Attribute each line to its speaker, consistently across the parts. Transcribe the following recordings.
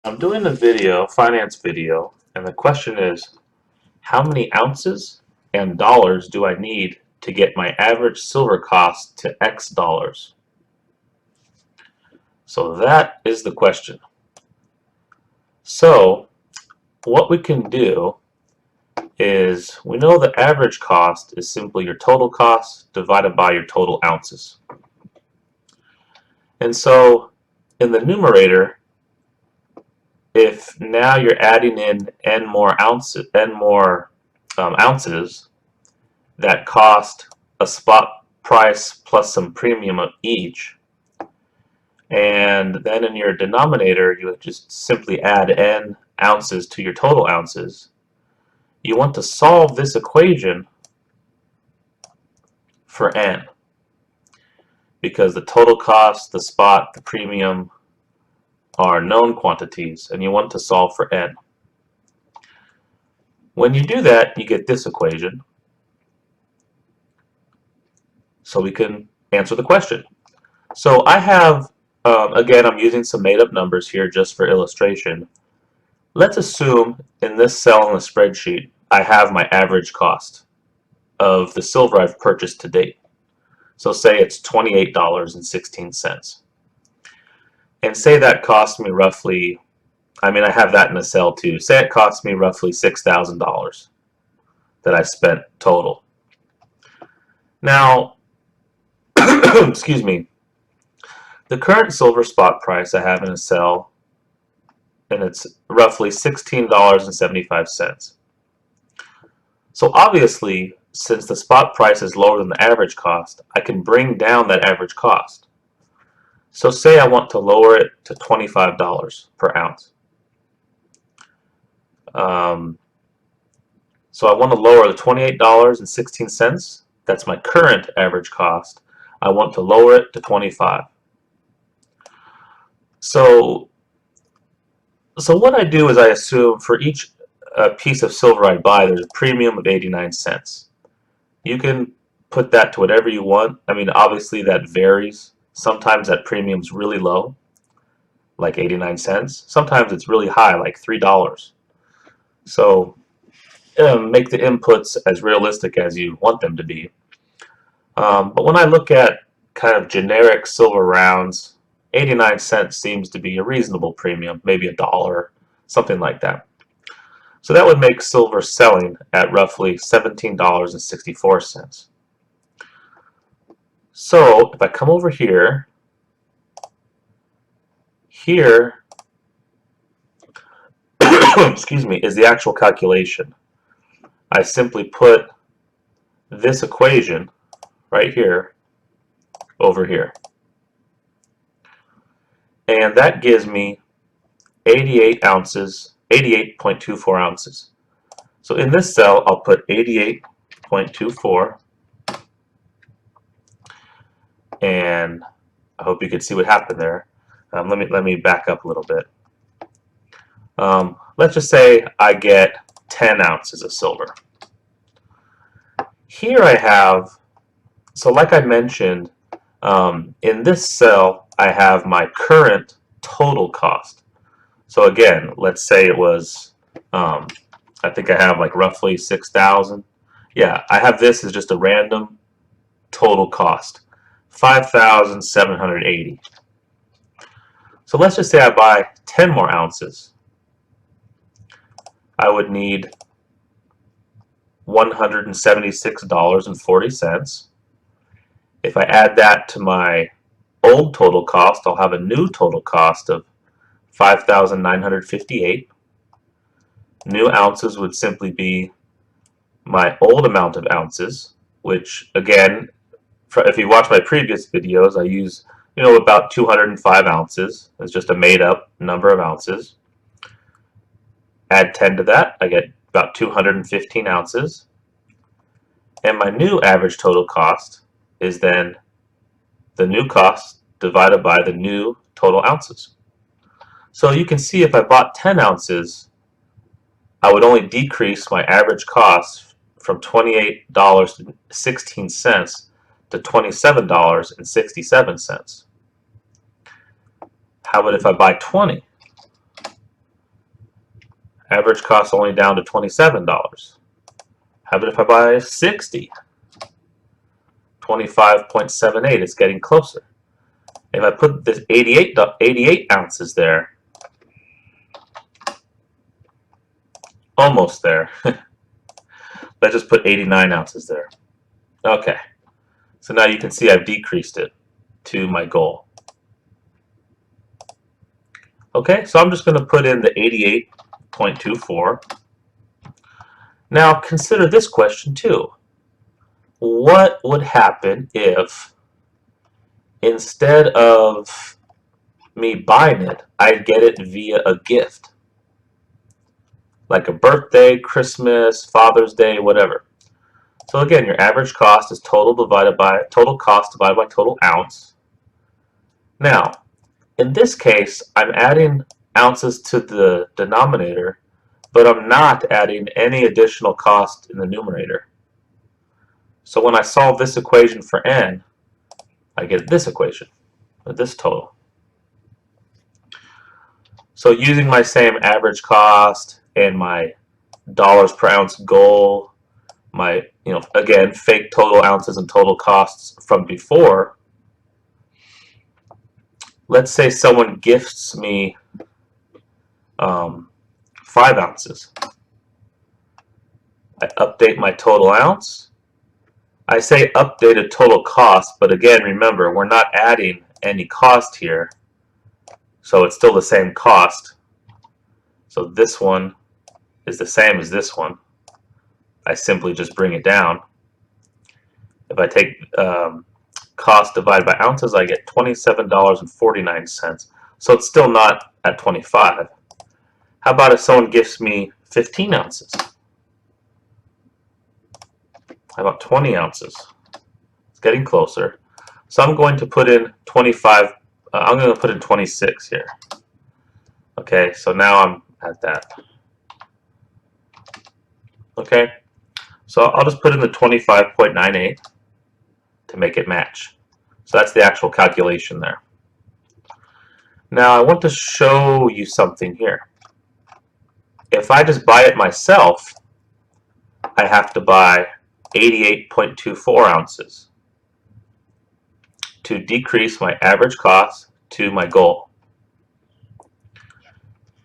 Speaker 1: I'm doing a video, finance video, and the question is, how many ounces and dollars do I need to get my average silver cost to X dollars? So that is the question. So what we can do is, we know the average cost is simply your total cost divided by your total ounces. And so in the numerator, if now you're adding in n more ounces, ounces that cost a spot price plus some premium of each, and then in your denominator you would just simply add n ounces to your total ounces. You want to solve this equation for n, because the total cost, the spot, the premium are known quantities, and you want to solve for n. When you do that, you get this equation. So we can answer the question. So I have, again, I'm using some made-up numbers here just for illustration. Let's assume in this cell in the spreadsheet, I have my average cost of the silver I've purchased to date. So say it's $28.16. And say that cost me roughly, I have that in a cell too. Say it cost me roughly $6,000 that I spent total. Now, excuse me, the current silver spot price I have in a cell, and it's roughly $16.75. So obviously, since the spot price is lower than the average cost, I can bring down that average cost. So say I want to lower it to $25 per ounce. So I want to lower the $28.16. That's my current average cost. I want to lower it to $25. So what I do is I assume for each piece of silver I buy, there's a premium of 89 cents. You can put that to whatever you want. Obviously that varies. Sometimes that premium's really low, like 89 cents. Sometimes it's really high, like $3. So make the inputs as realistic as you want them to be. But when I look at kind of generic silver rounds, 89 cents seems to be a reasonable premium, maybe $1, something like that. So that would make silver selling at roughly $17.64. So if I come over here, excuse me, is the actual calculation. I simply put this equation right here over here. And that gives me 88 ounces, 88.24 ounces. So in this cell, I'll put 88.24, and I hope you could see what happened there. Let me back up a little bit. Let's just say I get 10 ounces of silver. Here I have, so like I mentioned, in this cell I have my current total cost. So again, let's say it was, I think I have like roughly 6,000. Yeah, I have this as just a random total cost, 5,780. So let's just say I buy 10 more ounces. I would need $176.40. If I add that to my old total cost, I'll have a new total cost of 5,958. New ounces would simply be my old amount of ounces, which again, if you watch my previous videos, I use about 205 ounces as just a made-up number of ounces. Add 10 to that, I get about 215 ounces. And my new average total cost is then the new cost divided by the new total ounces. So you can see if I bought 10 ounces, I would only decrease my average cost from $28.16 to $27.67. How about if I buy 20? Average cost only down to $27. How about if I buy 60? 25.78, it's getting closer. If I put this 88 ounces there, almost there. Let's just put 89 ounces there. Okay, so now you can see I've decreased it to my goal. Okay, so I'm just going to put in the 88.24. Now consider this question too. What would happen if instead of me buying it, I'd get it via a gift? Like a birthday, Christmas, Father's Day, whatever. So again, your average cost is total cost divided by total ounce. Now, in this case, I'm adding ounces to the denominator, but I'm not adding any additional cost in the numerator. So when I solve this equation for n, I get this equation, or this total. So using my same average cost and my dollars per ounce goal, my, again, fake total ounces and total costs from before, let's say someone gifts me 5 ounces. I update my total ounce. I say updated total cost, but again, remember, we're not adding any cost here, so it's still the same cost. So this one is the same as this one. I simply just bring it down. If I take cost divided by ounces, I get $27.49. So it's still not at 25. How about if someone gifts me 15 ounces? How about 20 ounces? It's getting closer. So I'm going to put in 25. I'm going to put in 26 here. Okay, so now I'm at that. Okay, so I'll just put in the 25.98 to make it match. So that's the actual calculation there. Now I want to show you something here. If I just buy it myself, I have to buy 88.24 ounces to decrease my average cost to my goal.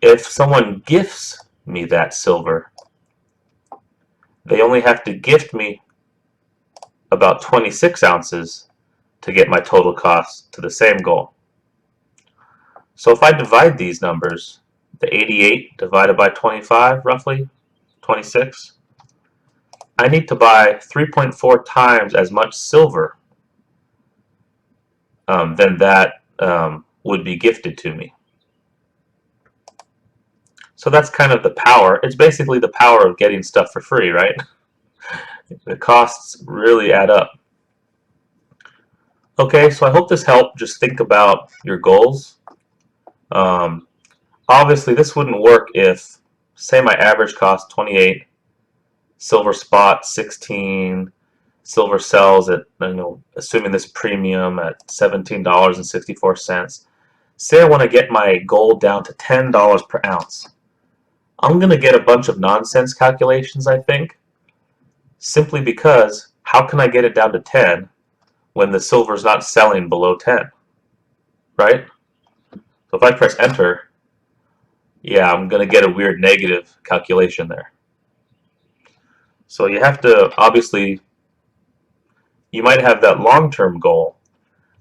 Speaker 1: If someone gifts me that silver, they only have to gift me about 26 ounces to get my total cost to the same goal. So if I divide these numbers, the 88 divided by 25, roughly 26, I need to buy 3.4 times as much silver than that would be gifted to me. So that's kind of the power. It's basically the power of getting stuff for free, right? The costs really add up. Okay, so I hope this helped. Just think about your goals. Obviously, this wouldn't work if, say, my average cost 28, silver spot 16, silver sells at, assuming this premium at $17.64. Say I want to get my gold down to $10 per ounce. I'm going to get a bunch of nonsense calculations, I think, simply because how can I get it down to 10 when the silver's not selling below 10, right? So if I press enter, yeah, I'm going to get a weird negative calculation there. So you have to, obviously, you might have that long-term goal,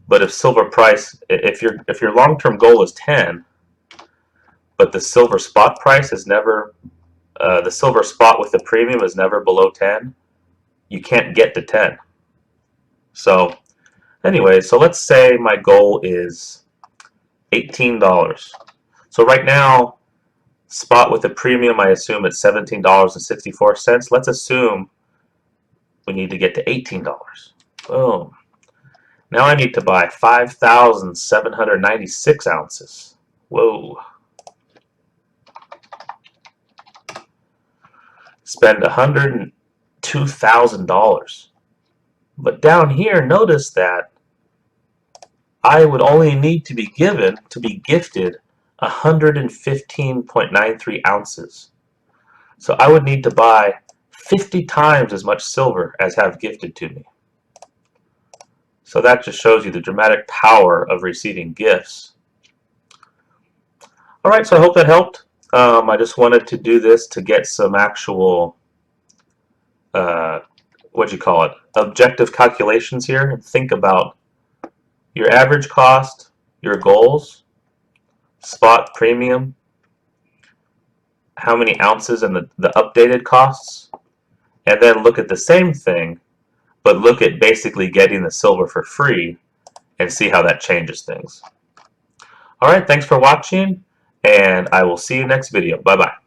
Speaker 1: but if silver price, if your long-term goal is 10, but the silver spot price is never, the silver spot with the premium is never below 10, you can't get to 10. So anyway, so let's say my goal is $18. So right now, spot with the premium, I assume it's $17.64. Let's assume we need to get to $18. Boom. Now I need to buy 5,796 ounces. Whoa. Spend $102,000. But down here, notice that I would only need to be gifted 115.93 ounces. So I would need to buy 50 times as much silver as have gifted to me. So that just shows you the dramatic power of receiving gifts. All right, so I hope that helped. I just wanted to do this to get some actual, objective calculations here, and think about your average cost, your goals, spot premium, how many ounces, and the updated costs, and then look at the same thing, but look at basically getting the silver for free and see how that changes things. All right, thanks for watching, and I will see you next video. Bye-bye.